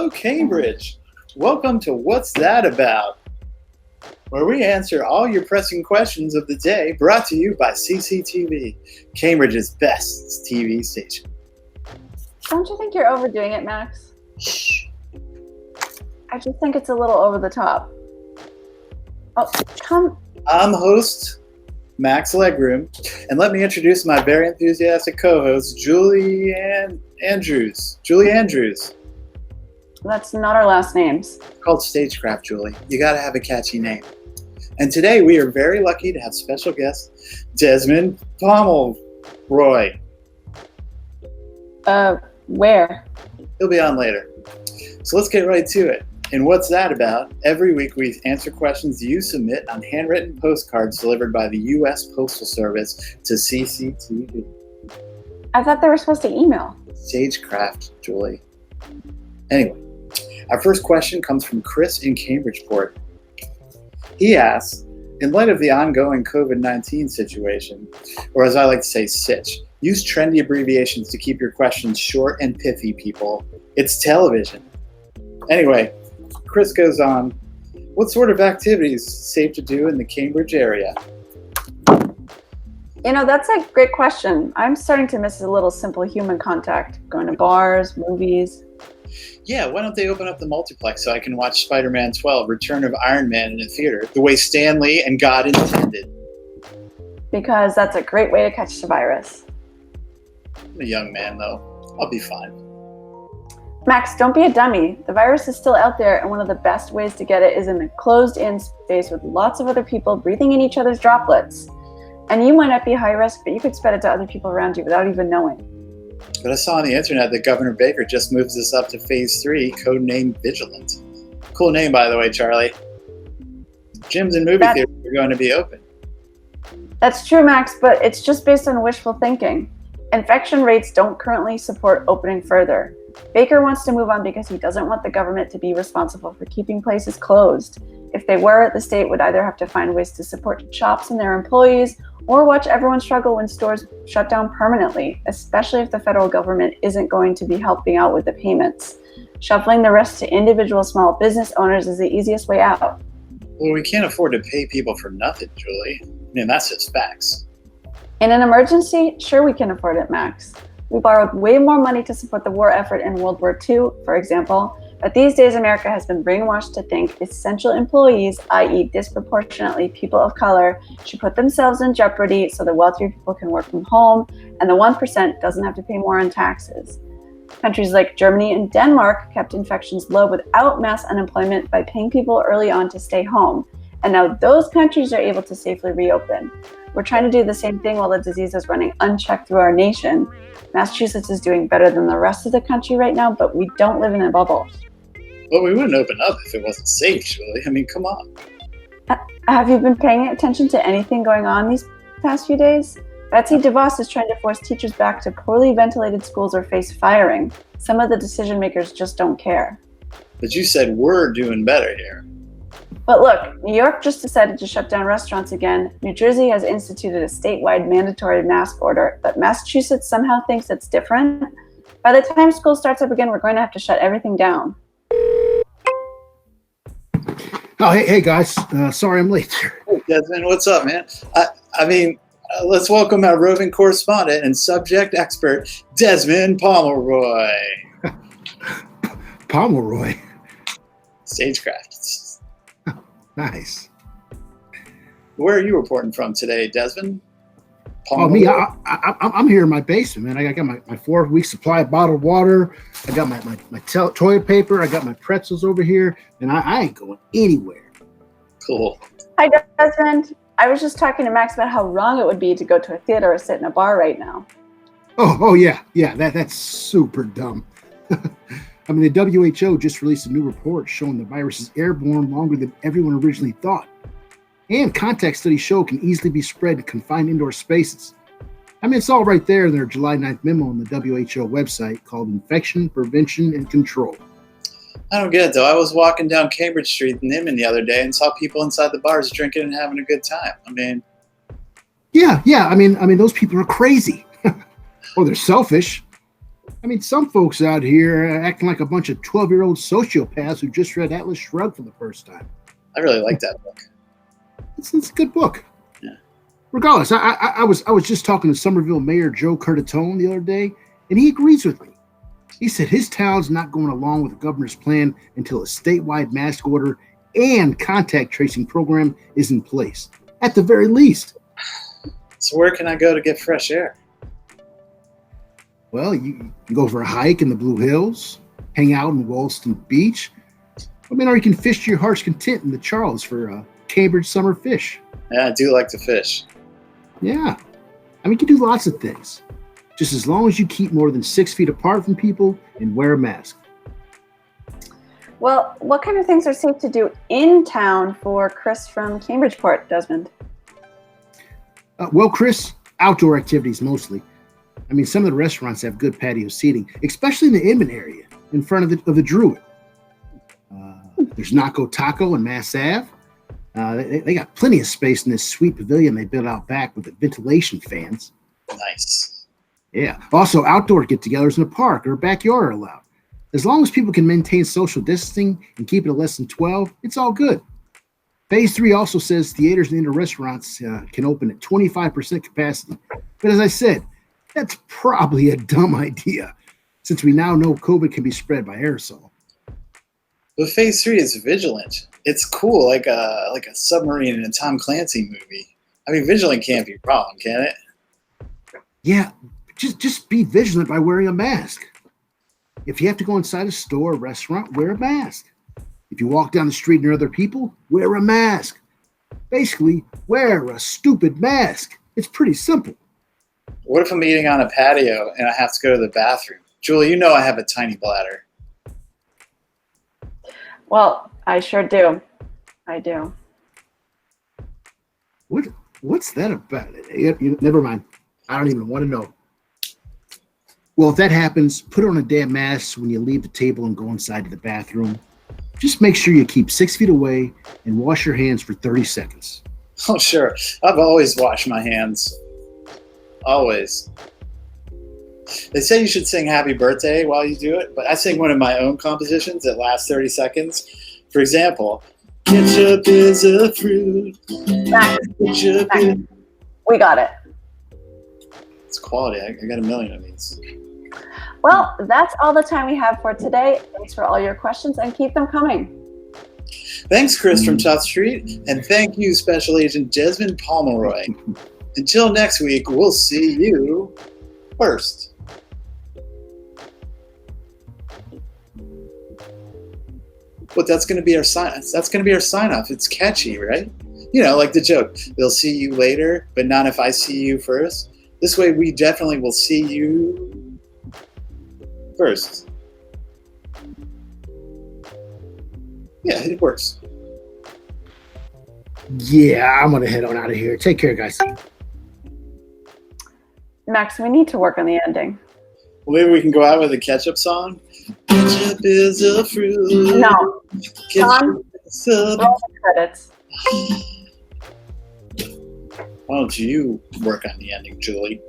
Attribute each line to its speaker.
Speaker 1: Hello, Cambridge. Welcome to What's That About? Where we answer all your pressing questions of the day, brought to you by CCTV, Cambridge's best TV station.
Speaker 2: Don't you think you're overdoing it, Max?
Speaker 1: Shh.
Speaker 2: I just think it's a little over the top. Oh, come.
Speaker 1: I'm host Max Legroom, and let me introduce my very enthusiastic co-host, Julie Andrews. Julie Andrews.
Speaker 2: That's not our last names.
Speaker 1: It's called Stagecraft, Julie. You gotta have a catchy name. And today we are very lucky to have special guest Desmond Pomeroy.
Speaker 2: Where?
Speaker 1: He'll be on later. So let's get right to it. And What's That About? Every week we answer questions you submit on handwritten postcards delivered by the U.S. Postal Service to CCTV.
Speaker 2: I thought they were supposed to email.
Speaker 1: Stagecraft, Julie. Anyway, our first question comes from Chris in Cambridgeport. He asks, in light of the ongoing COVID-19 situation, or as I like to say, sitch, use trendy abbreviations to keep your questions short and pithy, people. It's television. Anyway, Chris goes on, what sort of activities is safe to do in the Cambridge area?
Speaker 2: You know, that's a great question. I'm starting to miss a little simple human contact, going to bars, movies.
Speaker 1: Yeah, why don't they open up the multiplex so I can watch Spider-Man 12, Return of Iron Man in a theater, the way Stan Lee and God intended?
Speaker 2: Because that's a great way to catch the virus.
Speaker 1: I'm a young man, though. I'll be fine.
Speaker 2: Max, don't be a dummy. The virus is still out there, and one of the best ways to get it is in a closed-in space with lots of other people breathing in each other's droplets. And you might not be high risk, but you could spread it to other people around you without even knowing.
Speaker 1: But I saw on the internet that Governor Baker just moves us up to phase 3, codenamed Vigilant. Cool name, by the way, Charlie. Gyms and movie theaters are going to be open.
Speaker 2: That's true, Max, but it's just based on wishful thinking. Infection rates don't currently support opening further. Baker wants to move on because he doesn't want the government to be responsible for keeping places closed. If they were, the state would either have to find ways to support shops and their employees or watch everyone struggle when stores shut down permanently, especially if the federal government isn't going to be helping out with the payments. Shuffling the rest to individual small business owners is the easiest way out.
Speaker 1: Well, we can't afford to pay people for nothing, Julie. I mean, that's just facts.
Speaker 2: In an emergency, sure we can afford it, Max. We borrowed way more money to support the war effort in World War II, for example, but these days America has been brainwashed to think essential employees, i.e. disproportionately people of color, should put themselves in jeopardy so the wealthier people can work from home and the 1% doesn't have to pay more in taxes. Countries like Germany and Denmark kept infections low without mass unemployment by paying people early on to stay home, and now those countries are able to safely reopen. We're trying to do the same thing while the disease is running unchecked through our nation. Massachusetts is doing better than the rest of the country right now, but we don't live in a bubble.
Speaker 1: Well, we wouldn't open up if it wasn't safe, Julie. I mean, come on.
Speaker 2: Have you been paying attention to anything going on these past few days? Betsy DeVos is trying to force teachers back to poorly ventilated schools or face firing. Some of the decision makers just don't care.
Speaker 1: But you said we're doing better here.
Speaker 2: But look, New York just decided to shut down restaurants again. New Jersey has instituted a statewide mandatory mask order, but Massachusetts somehow thinks it's different. By the time school starts up again, we're going to have to shut everything down.
Speaker 3: Oh, hey guys. Sorry I'm late.
Speaker 1: Hey, Desmond, what's up, man? Let's welcome our roving correspondent and subject expert, Desmond Pomeroy.
Speaker 3: Pomeroy?
Speaker 1: Stagecraft.
Speaker 3: Nice.
Speaker 1: Where are you reporting from today, Desmond?
Speaker 3: Pomeroy? Oh, me? I'm here in my basement, man. I got my 4-week supply of bottled water. I got my toilet paper. I got my pretzels over here, and I ain't going anywhere.
Speaker 1: Cool.
Speaker 2: Hi, Desmond. I was just talking to Max about how wrong it would be to go to a theater or sit in a bar right now.
Speaker 3: Oh yeah. That's super dumb. I mean, the WHO just released a new report showing the virus is airborne longer than everyone originally thought. And contact studies show it can easily be spread in confined indoor spaces. I mean, it's all right there in their July 9th memo on the WHO website called Infection Prevention and Control.
Speaker 1: I don't get it, though. I was walking down Cambridge Street in Inman the other day and saw people inside the bars drinking and having a good time. I mean...
Speaker 3: Yeah. I mean, those people are crazy. Or they're selfish. I mean, some folks out here are acting like a bunch of 12-year-old sociopaths who just read Atlas Shrugged for the first time.
Speaker 1: I really like that book.
Speaker 3: It's a good book.
Speaker 1: Yeah.
Speaker 3: Regardless, I was just talking to Somerville Mayor Joe Curtatone the other day, and he agrees with me. He said his town's not going along with the governor's plan until a statewide mask order and contact tracing program is in place, at the very least.
Speaker 1: So where can I go to get fresh air?
Speaker 3: Well, you can go for a hike in the Blue Hills, hang out in Walston Beach. I mean, or you can fish to your heart's content in the Charles for Cambridge summer fish.
Speaker 1: Yeah, I do like to fish.
Speaker 3: Yeah. I mean, you can do lots of things. Just as long as you keep more than 6 feet apart from people and wear a mask.
Speaker 2: Well, what kind of things are safe to do in town for Chris from Cambridgeport, Desmond?
Speaker 3: Well, Chris, outdoor activities mostly. I mean, some of the restaurants have good patio seating, especially in the Inman area, in front of the Druid. There's Naco Taco and Mass Ave. They got plenty of space in this sweet pavilion they built out back with the ventilation fans.
Speaker 1: Nice.
Speaker 3: Yeah. Also, outdoor get-togethers in a park or a backyard are allowed. As long as people can maintain social distancing and keep it at less than 12, it's all good. Phase 3 also says theaters and indoor restaurants can open at 25% capacity. But as I said, that's probably a dumb idea, since we now know COVID can be spread by aerosol.
Speaker 1: But Phase 3 is vigilant. It's cool, like a submarine in a Tom Clancy movie. I mean, vigilant can't be wrong, can it?
Speaker 3: Yeah, just be vigilant by wearing a mask. If you have to go inside a store or restaurant, wear a mask. If you walk down the street near other people, wear a mask. Basically, wear a stupid mask. It's pretty simple.
Speaker 1: What if I'm eating on a patio and I have to go to the bathroom? Julie, you know I have a tiny bladder.
Speaker 2: Well, I sure do. I do.
Speaker 3: What's that about? Never mind. I don't even want to know. Well, if that happens, put on a damn mask when you leave the table and go inside to the bathroom. Just make sure you keep 6 feet away and wash your hands for 30 seconds.
Speaker 1: Oh, sure. I've always washed my hands. Always. They say you should sing Happy Birthday while you do it, but I sing one of my own compositions that lasts 30 seconds. For example, ketchup is a fruit. Ketchup is...
Speaker 2: We got it.
Speaker 1: It's quality. I got a million of these.
Speaker 2: Well, that's all the time we have for today. Thanks for all your questions and keep them coming.
Speaker 1: Thanks, Chris from Tough Street, and thank you, Special Agent Desmond Pomeroy. Until next week, we'll see you first. But that's going to be our sign. That's going to be our sign off. It's catchy, right? You know, like the joke. They'll see you later, but not if I see you first. This way, we definitely will see you first. Yeah, it works.
Speaker 3: Yeah, I'm going to head on out of here. Take care, guys.
Speaker 2: Max, we need to work on the ending.
Speaker 1: Well, maybe we can go out with a ketchup song. Ketchup is a fruit.
Speaker 2: No. Sean,
Speaker 1: is a...
Speaker 2: roll the credits.
Speaker 1: Why don't you work on the ending, Julie?